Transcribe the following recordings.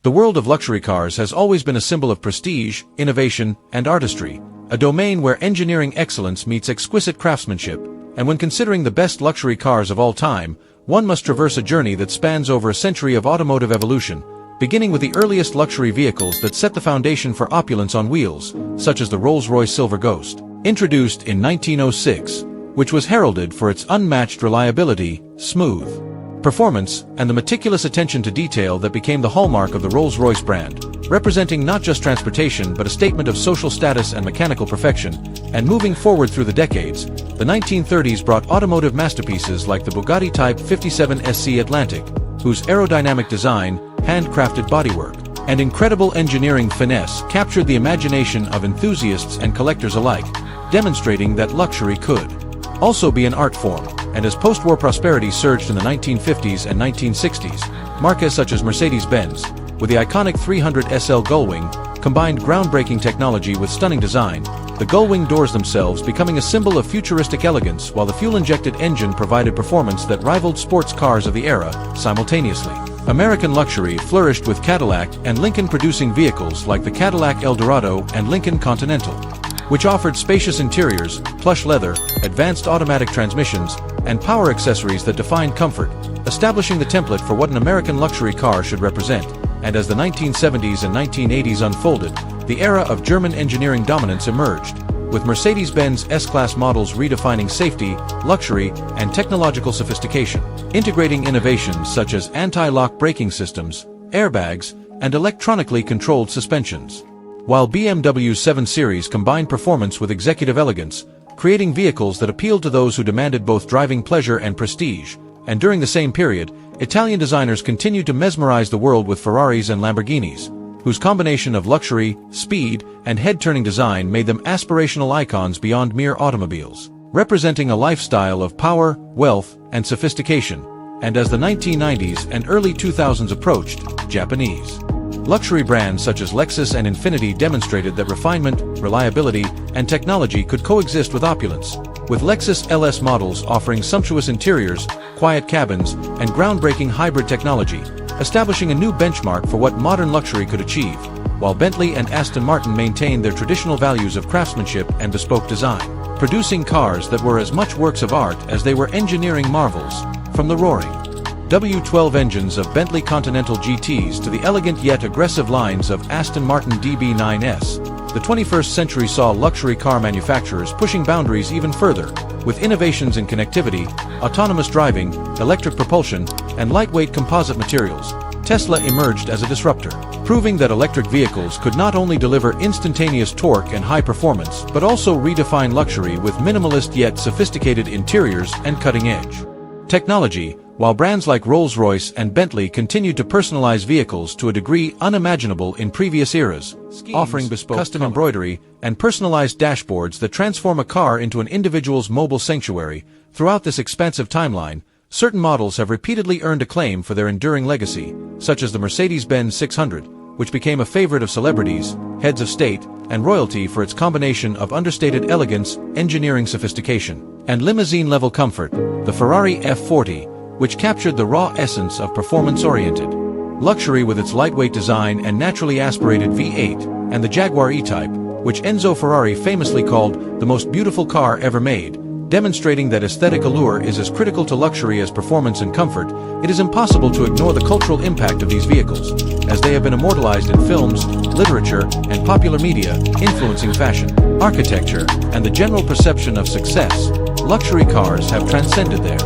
The world of luxury cars has always been a symbol of prestige, innovation, and artistry, a domain where engineering excellence meets exquisite craftsmanship, and when considering the best luxury cars of all time, one must traverse a journey that spans over a century of automotive evolution, beginning with the earliest luxury vehicles that set the foundation for opulence on wheels, such as the Rolls-Royce Silver Ghost, introduced in 1906, which was heralded for its unmatched reliability, smooth performance, and the meticulous attention to detail that became the hallmark of the Rolls-Royce brand, representing not just transportation but a statement of social status and mechanical perfection. And moving forward through the decades, the 1930s brought automotive masterpieces like the Bugatti Type 57 SC Atlantic, whose aerodynamic design, handcrafted bodywork, and incredible engineering finesse captured the imagination of enthusiasts and collectors alike, demonstrating that luxury could also be an art form. And as post-war prosperity surged in the 1950s and 1960s, marques such as Mercedes-Benz, with the iconic 300 SL Gullwing, combined groundbreaking technology with stunning design, the Gullwing doors themselves becoming a symbol of futuristic elegance, while the fuel-injected engine provided performance that rivaled sports cars of the era simultaneously. American luxury flourished with Cadillac and Lincoln producing vehicles like the Cadillac Eldorado and Lincoln Continental, which offered spacious interiors, plush leather, advanced automatic transmissions, and power accessories that defined comfort, establishing the template for what an American luxury car should represent. And as the 1970s and 1980s unfolded, the era of German engineering dominance emerged, with Mercedes-Benz S-Class models redefining safety, luxury, and technological sophistication, integrating innovations such as anti-lock braking systems, airbags, and electronically controlled suspensions. While BMW's 7 Series combined performance with executive elegance, creating vehicles that appealed to those who demanded both driving pleasure and prestige. And during the same period, Italian designers continued to mesmerize the world with Ferraris and Lamborghinis, whose combination of luxury, speed, and head-turning design made them aspirational icons beyond mere automobiles, representing a lifestyle of power, wealth, and sophistication. And as the 1990s and early 2000s approached, Japanese luxury brands such as Lexus and Infiniti demonstrated that refinement, reliability, and technology could coexist with opulence, with Lexus LS models offering sumptuous interiors, quiet cabins, and groundbreaking hybrid technology, establishing a new benchmark for what modern luxury could achieve, while Bentley and Aston Martin maintained their traditional values of craftsmanship and bespoke design, producing cars that were as much works of art as they were engineering marvels. From the roaring W12 engines of Bentley Continental GTs to the elegant yet aggressive lines of Aston Martin DB9s, the 21st century saw luxury car manufacturers pushing boundaries even further, with innovations in connectivity, autonomous driving, electric propulsion, and lightweight composite materials. Tesla emerged as a disruptor, proving that electric vehicles could not only deliver instantaneous torque and high performance, but also redefine luxury with minimalist yet sophisticated interiors and cutting-edge technology. While brands like Rolls-Royce and Bentley continued to personalize vehicles to a degree unimaginable in previous eras, offering bespoke custom embroidery and personalized dashboards that transform a car into an individual's mobile sanctuary. Throughout this expansive timeline, certain models have repeatedly earned acclaim for their enduring legacy, such as the Mercedes-Benz 600, which became a favorite of celebrities, heads of state, and royalty for its combination of understated elegance, engineering sophistication, and limousine-level comfort. The Ferrari F40, which captured the raw essence of performance-oriented luxury with its lightweight design and naturally aspirated V8, and the Jaguar E-Type, which Enzo Ferrari famously called the most beautiful car ever made, demonstrating that aesthetic allure is as critical to luxury as performance and comfort. It is impossible to ignore the cultural impact of these vehicles, as they have been immortalized in films, literature, and popular media, influencing fashion, architecture, and the general perception of success. Luxury cars have transcended their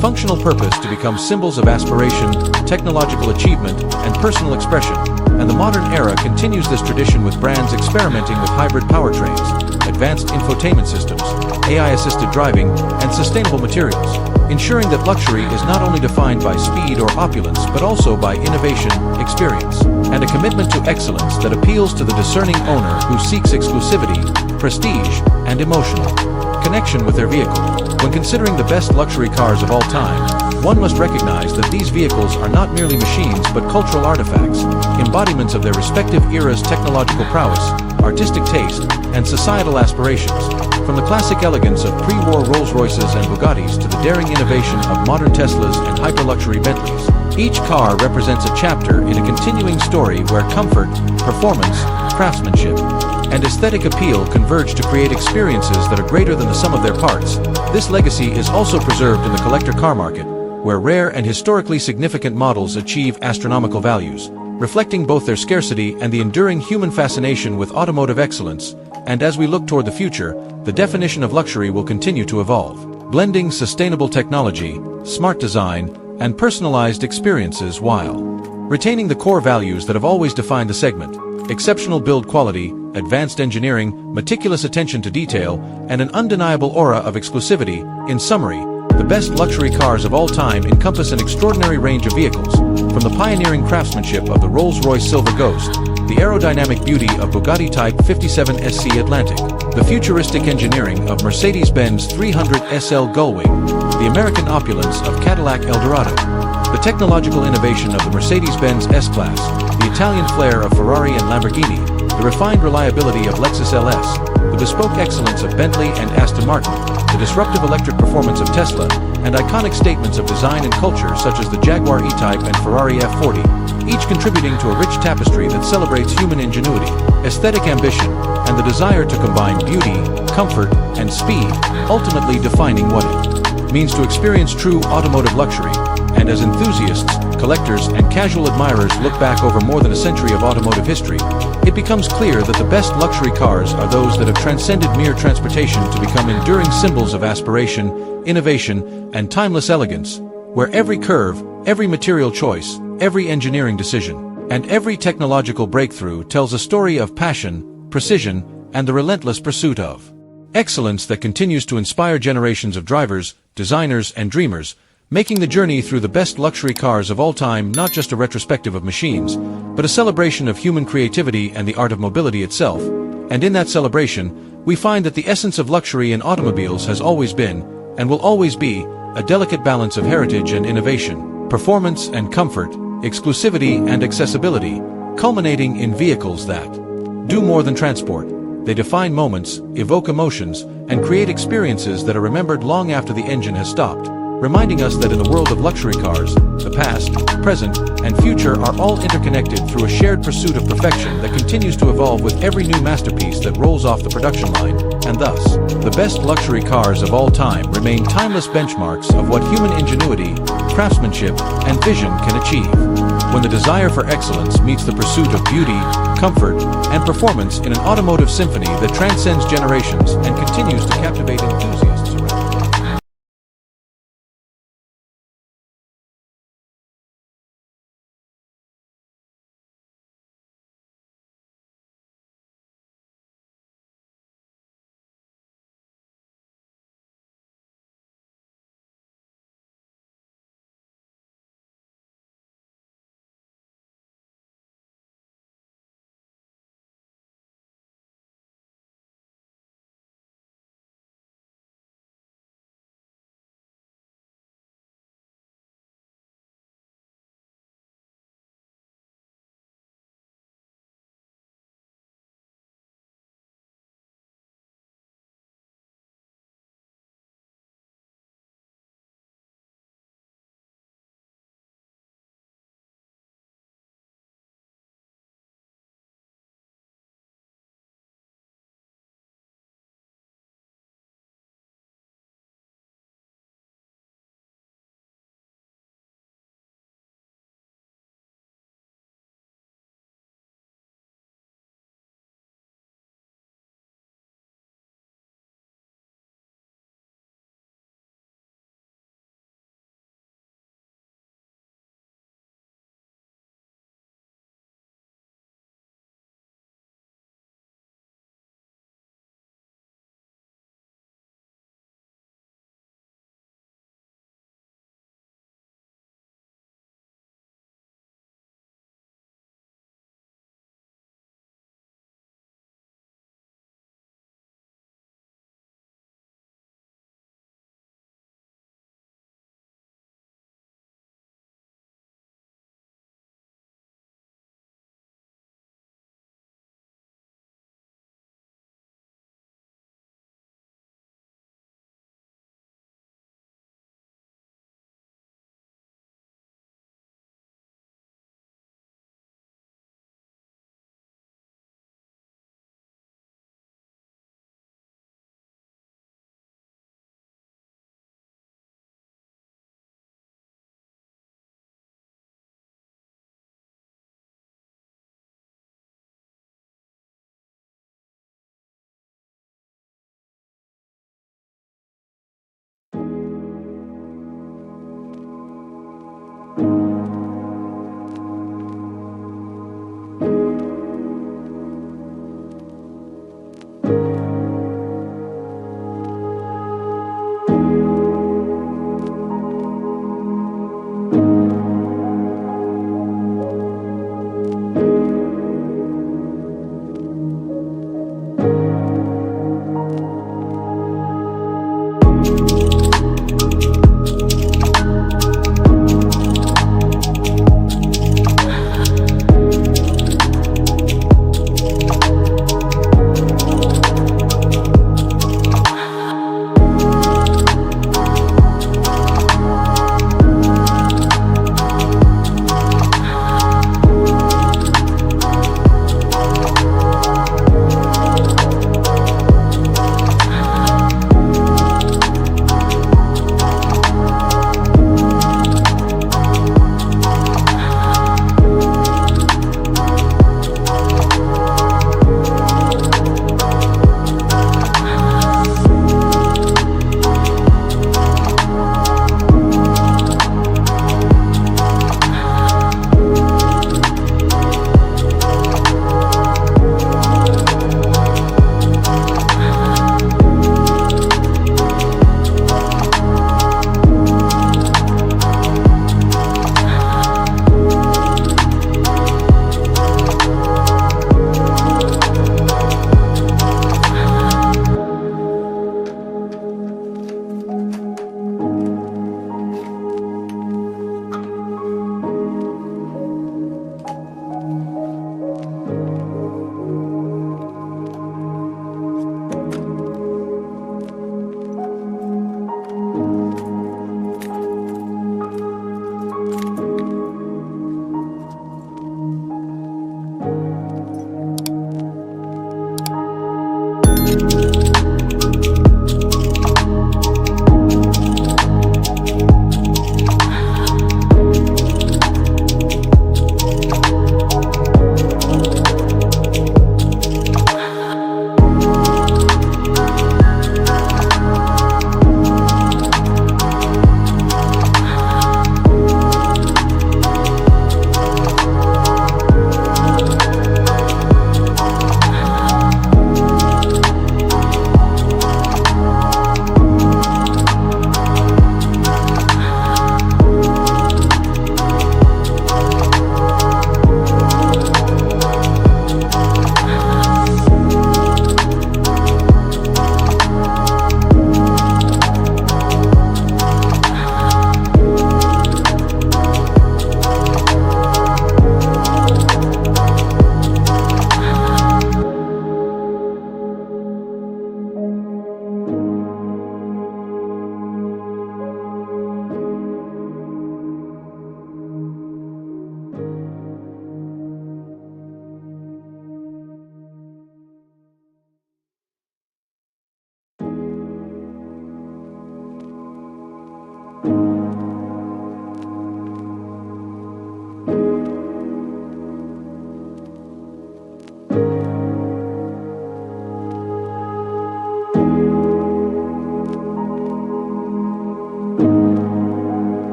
functional purpose to become symbols of aspiration, technological achievement, and personal expression, and the modern era continues this tradition with brands experimenting with hybrid powertrains, advanced infotainment systems, AI-assisted driving, and sustainable materials, ensuring that luxury is not only defined by speed or opulence but also by innovation, experience, and a commitment to excellence that appeals to the discerning owner who seeks exclusivity, prestige, and emotional connection with their vehicle. When considering the best luxury cars of all time, one must recognize that these vehicles are not merely machines but cultural artifacts, embodiments of their respective eras' technological prowess, artistic taste, and societal aspirations. From the classic elegance of pre-war Rolls-Royces and Bugattis to the daring innovation of modern Teslas and hyper-luxury Bentleys, each car represents a chapter in a continuing story where comfort, performance, craftsmanship, and aesthetic appeal converge to create experiences that are greater than the sum of their parts. This legacy is also preserved in the collector car market, where rare and historically significant models achieve astronomical values, reflecting both their scarcity and the enduring human fascination with automotive excellence. And as we look toward the future, the definition of luxury will continue to evolve, blending sustainable technology, smart design, and personalized experiences while retaining the core values that have always defined the segment: exceptional build quality, advanced engineering, meticulous attention to detail, and an undeniable aura of exclusivity. In summary, the best luxury cars of all time encompass an extraordinary range of vehicles, from the pioneering craftsmanship of the Rolls-Royce Silver Ghost, the aerodynamic beauty of Bugatti Type 57 SC Atlantic, the futuristic engineering of Mercedes-Benz 300 SL Gullwing, the American opulence of Cadillac Eldorado, the technological innovation of the Mercedes-Benz S-Class, the Italian flair of Ferrari and Lamborghini, the refined reliability of Lexus LS, the bespoke excellence of Bentley and Aston Martin, the disruptive electric performance of Tesla, and iconic statements of design and culture such as the Jaguar E-Type and Ferrari F40, each contributing to a rich tapestry that celebrates human ingenuity, aesthetic ambition, and the desire to combine beauty, comfort, and speed, ultimately defining what it means to experience true automotive luxury. And as enthusiasts, collectors, and casual admirers look back over more than a century of automotive history, it becomes clear that the best luxury cars are those that have transcended mere transportation to become enduring symbols of aspiration, innovation, and timeless elegance, where every curve, every material choice, every engineering decision, and every technological breakthrough tells a story of passion, precision, and the relentless pursuit of excellence that continues to inspire generations of drivers, designers, and dreamers, making the journey through the best luxury cars of all time not just a retrospective of machines, but a celebration of human creativity and the art of mobility itself. And in that celebration, we find that the essence of luxury in automobiles has always been, and will always be, a delicate balance of heritage and innovation, performance and comfort, exclusivity and accessibility, culminating in vehicles that do more than transport. They define moments, evoke emotions, and create experiences that are remembered long after the engine has stopped, reminding us that in the world of luxury cars, the past, present, and future are all interconnected through a shared pursuit of perfection that continues to evolve with every new masterpiece that rolls off the production line, and thus, the best luxury cars of all time remain timeless benchmarks of what human ingenuity, craftsmanship, and vision can achieve. When the desire for excellence meets the pursuit of beauty, comfort, and performance in an automotive symphony that transcends generations and continues to captivate enthusiasts.